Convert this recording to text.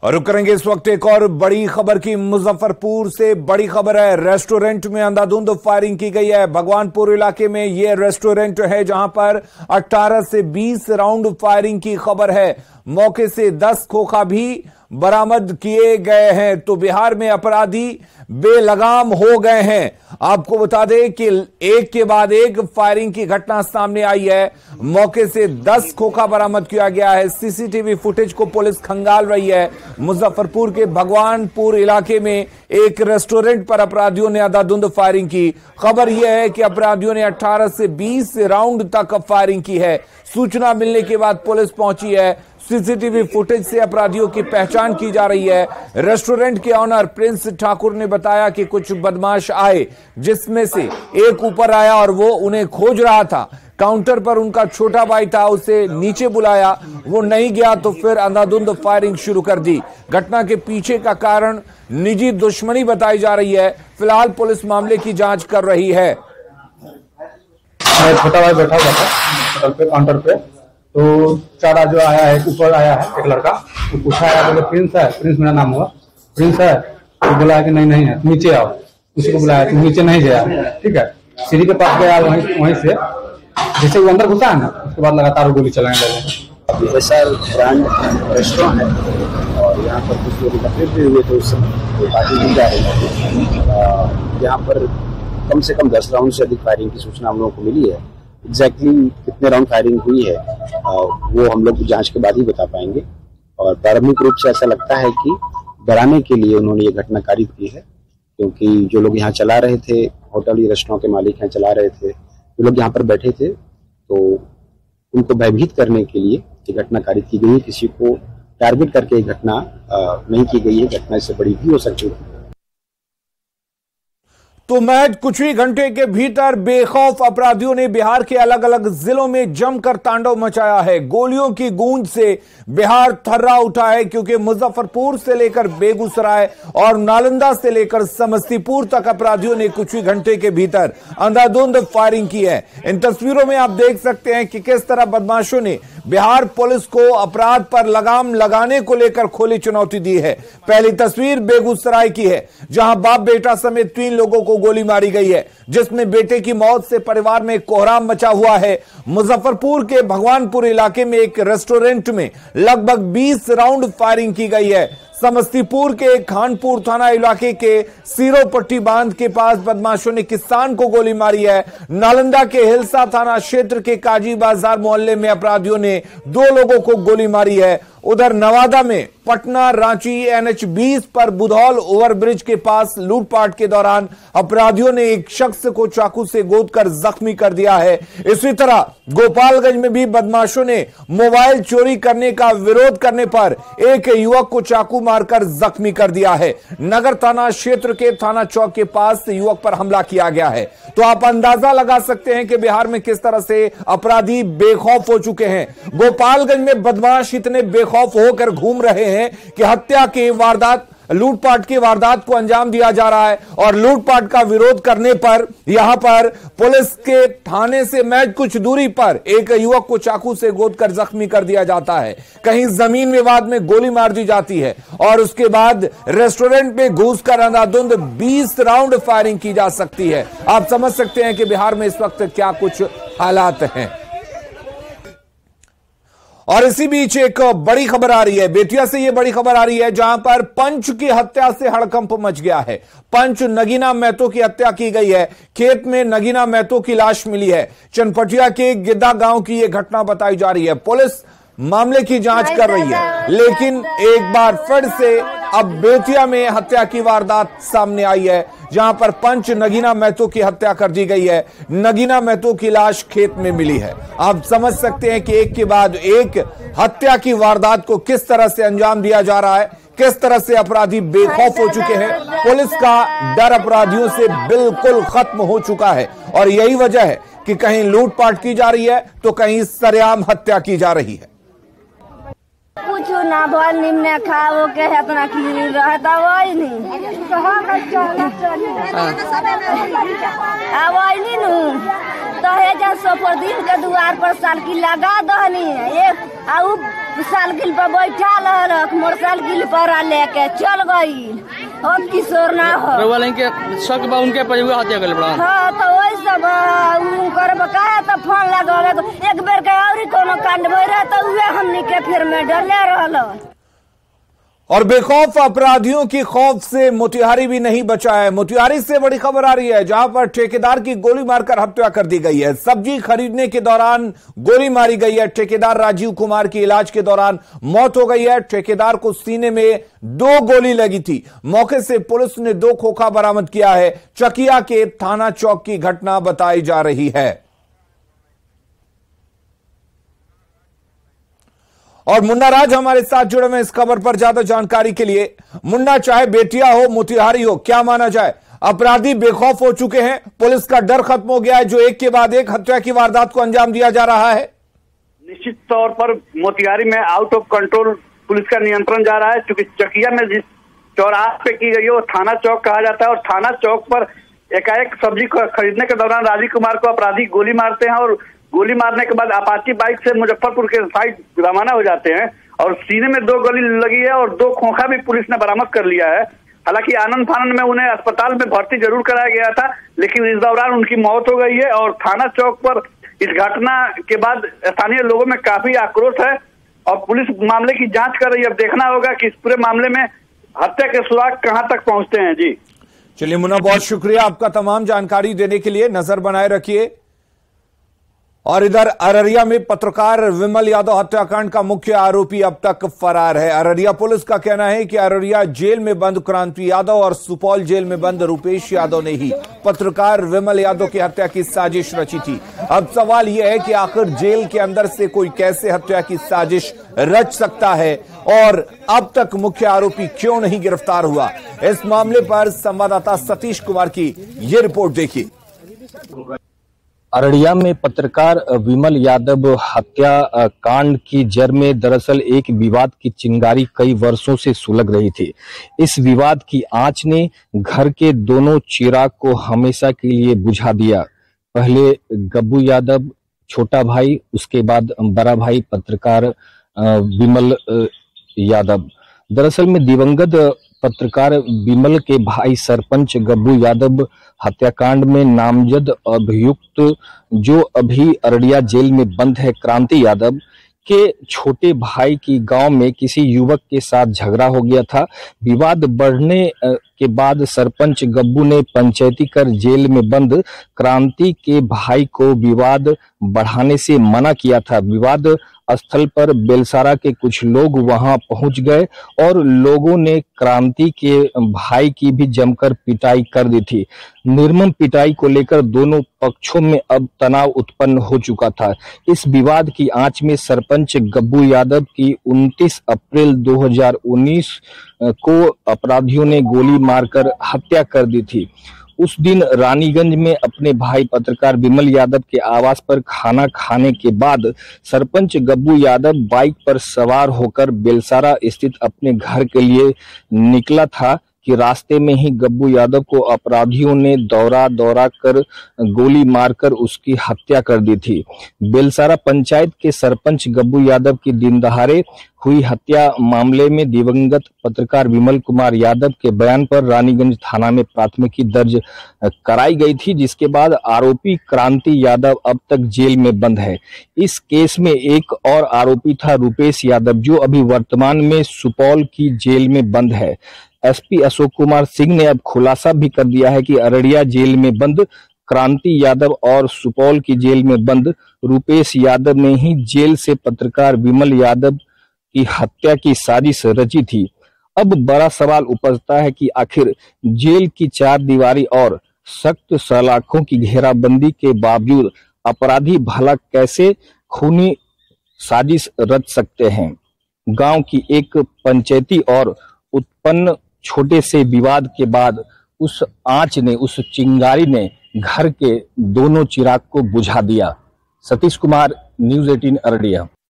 और रुक करेंगे इस वक्त एक और बड़ी खबर की। मुजफ्फरपुर से बड़ी खबर है। रेस्टोरेंट में अंधाधुंध फायरिंग की गई है। भगवानपुर इलाके में यह रेस्टोरेंट है जहां पर 18 से 20 राउंड फायरिंग की खबर है। मौके से 10 खोखा भी बरामद किए गए हैं। तो बिहार में अपराधी बेलगाम हो गए हैं। आपको बता दें कि एक के बाद एक फायरिंग की घटना सामने आई है। मौके से 10 खोखा बरामद किया गया है। सीसीटीवी फुटेज को पुलिस खंगाल रही है। मुजफ्फरपुर के भगवानपुर इलाके में एक रेस्टोरेंट पर अपराधियों ने अंधाधुंध फायरिंग की। खबर यह है कि अपराधियों ने 18 से 20 राउंड तक फायरिंग की है। सूचना मिलने के बाद पुलिस पहुंची है। सीसीटीवी फुटेज से अपराधियों की पहचान की जा रही है। रेस्टोरेंट के ऑनर प्रिंस ठाकुर ने बताया कि कुछ बदमाश आए, जिसमें से एक ऊपर आया और वो उन्हें खोज रहा था। काउंटर पर उनका छोटा भाई था, उसे नीचे बुलाया, वो नहीं गया तो फिर अंधाधुंध फायरिंग शुरू कर दी। घटना के पीछे का कारण निजी दुश्मनी बताई जा रही है। फिलहाल पुलिस मामले की जांच कर रही है। छोटा भाई बैठा हुआ था होटल पे काउंटर पे, तो चारा जो आया है, ऊपर आया है एक लड़का, तो पूछा है, बोले प्रिंस है, प्रिंस मेरा नाम हुआ, प्रिंस है, तो बोला कि नहीं है, नीचे आओ। उसी को बुलाया, तुम नीचे नहीं गया, ठीक है। सीढ़ी के पास गया, वहीं से जैसे वो अंदर घुसा है ना, उसके बाद लगातार गोली चलाने लगे। विशाल ब्रांड रेस्टोरेंट है और यहाँ पर कुछ लोग इकट्ठे भी हुए थे। उस समय पार्टी की जा रही थी। यहाँ पर कम से कम 10 राउंड से अधिक फायरिंग की सूचना हम लोगों को मिली है। एग्जैक्टली कितने राउंड फायरिंग हुई है वो हम लोग जांच के बाद ही बता पाएंगे। और प्रारंभिक रूप से ऐसा लगता है कि डराने के लिए उन्होंने ये घटना कारित की है, क्योंकि जो लोग यहाँ चला रहे थे, होटल या रेस्टोरेंट के मालिक यहाँ चला रहे थे, जो लोग यहाँ पर बैठे थे, तो उनको भयभीत करने के लिए ये घटना कारित की गई है। किसी को टारगेट करके ये घटना नहीं की गई है। घटना इससे बड़ी भी हो सकती है। तो महज कुछ ही घंटे के भीतर बेखौफ अपराधियों ने बिहार के अलग अलग जिलों में जमकर तांडव मचाया है। गोलियों की गूंज से बिहार थर्रा उठा है, क्योंकि मुजफ्फरपुर से लेकर बेगूसराय और नालंदा से लेकर समस्तीपुर तक अपराधियों ने कुछ ही घंटे के भीतर अंधाधुंध फायरिंग की है। इन तस्वीरों में आप देख सकते हैं कि किस तरह बदमाशों ने बिहार पुलिस को अपराध पर लगाम लगाने को लेकर खोली चुनौती दी है। पहली तस्वीर बेगूसराय की है, जहां बाप बेटा समेत 3 लोगों को गोली मारी गई है, जिसमें बेटे की मौत से परिवार में कोहराम मचा हुआ है। मुजफ्फरपुर के भगवानपुर इलाके में एक रेस्टोरेंट में लगभग 20 राउंड फायरिंग की गई है। समस्तीपुर के खानपुर थाना इलाके के सीरोपट्टी बांध के पास बदमाशों ने किसान को गोली मारी है। नालंदा के हिलसा थाना क्षेत्र के काजी बाजार मोहल्ले में अपराधियों ने 2 लोगों को गोली मारी है। उधर नवादा में पटना रांची NH 20 पर बुधौल ओवरब्रिज के पास लूटपाट के दौरान अपराधियों ने एक शख्स को चाकू से गोदकर जख्मी कर दिया है। इसी तरह गोपालगंज में भी बदमाशों ने मोबाइल चोरी करने का विरोध करने पर एक युवक को चाकू मारकर जख्मी कर दिया है। नगर थाना क्षेत्र के थाना चौक के पास युवक पर हमला किया गया है। तो आप अंदाजा लगा सकते हैं कि बिहार में किस तरह से अपराधी बेखौफ हो चुके हैं। गोपालगंज में बदमाश इतने बेखौफ होकर घूम रहे हैं कि हत्या की वारदात, लूटपाट की वारदात को अंजाम दिया जा रहा है। और लूटपाट का विरोध करने पर यहां पर पुलिस के थाने से महज कुछ दूरी पर एक युवक को चाकू से गोदकर जख्मी कर दिया जाता है। कहीं जमीन विवाद में गोली मार दी जाती है और उसके बाद रेस्टोरेंट में घुसकर अंधाधुंध 20 राउंड फायरिंग की जा सकती है। आप समझ सकते हैं कि बिहार में इस वक्त क्या कुछ हालात हैं। और इसी बीच एक बड़ी खबर आ रही है, बेतिया से यह बड़ी खबर आ रही है, जहां पर पंच की हत्या से हड़कंप मच गया है। पंच नगीना महतो की हत्या की गई है। खेत में नगीना महतो की लाश मिली है। चनपटिया के गिद्दा गांव की यह घटना बताई जा रही है। पुलिस मामले की जांच कर रही है, लेकिन एक बार फिर से अब बेतिया में हत्या की वारदात सामने आई है, जहां पर पंच नगीना महतो की हत्या कर दी गई है। नगीना महतो की लाश खेत में मिली है। आप समझ सकते हैं कि एक के बाद एक हत्या की वारदात को किस तरह से अंजाम दिया जा रहा है, किस तरह से अपराधी बेखौफ हो चुके हैं। पुलिस का डर अपराधियों से बिल्कुल खत्म हो चुका है और यही वजह है कि कहीं लूटपाट की जा रही है तो कहीं सरेआम हत्या की जा रही है। कुछ ना भल निम्न खाओ के इतना की रहता वही नहीं अब वही नहीं दहेज सोफरदीन के द्वार पर साइकिल लगा दहनी एक साइकिल पर बैठा रहलक, मोटरसाइकिल पर लेके चल गई। अब किशोर ना हो के शक बा उनके पर हत्या कर बड़ा। हाँ तो वही सब करब काहे तो फोन लगा एक बेर के और कोनो कांड भई रहे तो उहे हमनी के फिर में डरले रहल। और बेखौफ अपराधियों की खौफ से मोतिहारी भी नहीं बचा है। मोतिहारी से बड़ी खबर आ रही है, जहां पर ठेकेदार की गोली मारकर हत्या कर दी गई है। सब्जी खरीदने के दौरान गोली मारी गई है। ठेकेदार राजीव कुमार की इलाज के दौरान मौत हो गई है। ठेकेदार को सीने में 2 गोली लगी थी। मौके से पुलिस ने 2 खोखा बरामद किया है। चकिया के थाना चौक की घटना बताई जा रही है। और मुन्ना राज हमारे साथ जुड़े हुए इस खबर पर ज्यादा जानकारी के लिए। मुन्ना, चाहे बेटिया हो मोतिहारी हो, क्या माना जाए, अपराधी बेखौफ हो चुके हैं, पुलिस का डर खत्म हो गया है, जो एक के बाद एक हत्या की वारदात को अंजाम दिया जा रहा है। निश्चित तौर पर मोतिहारी में आउट ऑफ कंट्रोल पुलिस का नियंत्रण जा रहा है, क्योंकि चकिया में जिस चौराहे पे की गई है वो थाना चौक कहा जाता है। और थाना चौक पर एकाएक सब्जी खरीदने के दौरान राजीव कुमार को अपराधी गोली मारते हैं और गोली मारने के बाद अपाची बाइक से मुजफ्फरपुर के साइड रवाना हो जाते हैं। और सीने में 2 गोली लगी है और 2 खोखा भी पुलिस ने बरामद कर लिया है। हालांकि आनंद फानंद में उन्हें अस्पताल में भर्ती जरूर कराया गया था, लेकिन इस दौरान उनकी मौत हो गई है। और थाना चौक पर इस घटना के बाद स्थानीय लोगों में काफी आक्रोश है और पुलिस मामले की जांच कर रही है। अब देखना होगा कि इस पूरे मामले में हत्या के सुराग कहां तक पहुंचते हैं। जी चलिए मुन्ना, बहुत शुक्रिया आपका तमाम जानकारी देने के लिए। नजर बनाए रखिए। और इधर अररिया में पत्रकार विमल यादव हत्याकांड का मुख्य आरोपी अब तक फरार है। अररिया पुलिस का कहना है कि अररिया जेल में बंद क्रांति यादव और सुपौल जेल में बंद रूपेश यादव ने ही पत्रकार विमल यादव की हत्या की साजिश रची थी। अब सवाल यह है कि आखिर जेल के अंदर से कोई कैसे हत्या की साजिश रच सकता है और अब तक मुख्य आरोपी क्यों नहीं गिरफ्तार हुआ। इस मामले पर संवाददाता सतीश कुमार की यह रिपोर्ट देखिए। अररिया में पत्रकार विमल यादव हत्या कांड की जड़ में दरअसल एक विवाद की चिंगारी कई वर्षों से सुलग रही थी। इस विवाद की आंच ने घर के दोनों चिराग को हमेशा के लिए बुझा दिया। पहले गब्बू यादव छोटा भाई, उसके बाद बड़ा भाई पत्रकार विमल यादव। दरअसल में दिवंगत पत्रकार विमल के भाई सरपंच गब्बू यादव हत्याकांड में नामजद अभियुक्त जो अभी अररिया जेल में बंद है क्रांति यादव के छोटे भाई की गांव में किसी युवक के साथ झगड़ा हो गया था। विवाद बढ़ने के बाद सरपंच गब्बू ने पंचायती कर जेल में बंद क्रांति के भाई को विवाद बढ़ाने से मना किया था। विवाद स्थल पर बेलसारा के कुछ लोग वहां पहुंच गए और लोगों ने क्रांति के भाई की भी जमकर पिटाई कर दी थी। निर्मम पिटाई को लेकर दोनों पक्षों में अब तनाव उत्पन्न हो चुका था। इस विवाद की आंच में सरपंच गब्बू यादव की 29 अप्रैल 2019 को अपराधियों ने गोली मारकर हत्या कर दी थी। उस दिन रानीगंज में अपने भाई पत्रकार विमल यादव के आवास पर खाना खाने के बाद सरपंच गब्बू यादव बाइक पर सवार होकर बेलसारा स्थित अपने घर के लिए निकला था कि रास्ते में ही गब्बू यादव को अपराधियों ने दौरा कर गोली मारकर उसकी हत्या कर दी थी। बेलसारा पंचायत के सरपंच गब्बू यादव की दिन दहाड़े हुई हत्या मामले में दिवंगत पत्रकार विमल कुमार यादव के बयान पर रानीगंज थाना में प्राथमिकी दर्ज कराई गई थी, जिसके बाद आरोपी क्रांति यादव अब तक जेल में बंद है। इस केस में एक और आरोपी था रूपेश यादव जो अभी वर्तमान में सुपौल की जेल में बंद है। एसपी अशोक कुमार सिंह ने अब खुलासा भी कर दिया है कि अररिया जेल में बंद क्रांति यादव और सुपौल की जेल में बंद रूपेश यादव ने ही जेल से पत्रकार विमल यादव की हत्या की साजिश रची थी। अब बड़ा सवाल उपजता है कि आखिर जेल की 4 दीवारी और सख्त सलाखों की घेराबंदी के बावजूद अपराधी भला कैसे खूनी साजिश रच सकते हैं। गांव की एक पंचायती और उत्पन्न छोटे से विवाद के बाद उस आंच ने, उस चिंगारी ने घर के दोनों चिराग को बुझा दिया। सतीश कुमार, न्यूज़ 18 अररिया।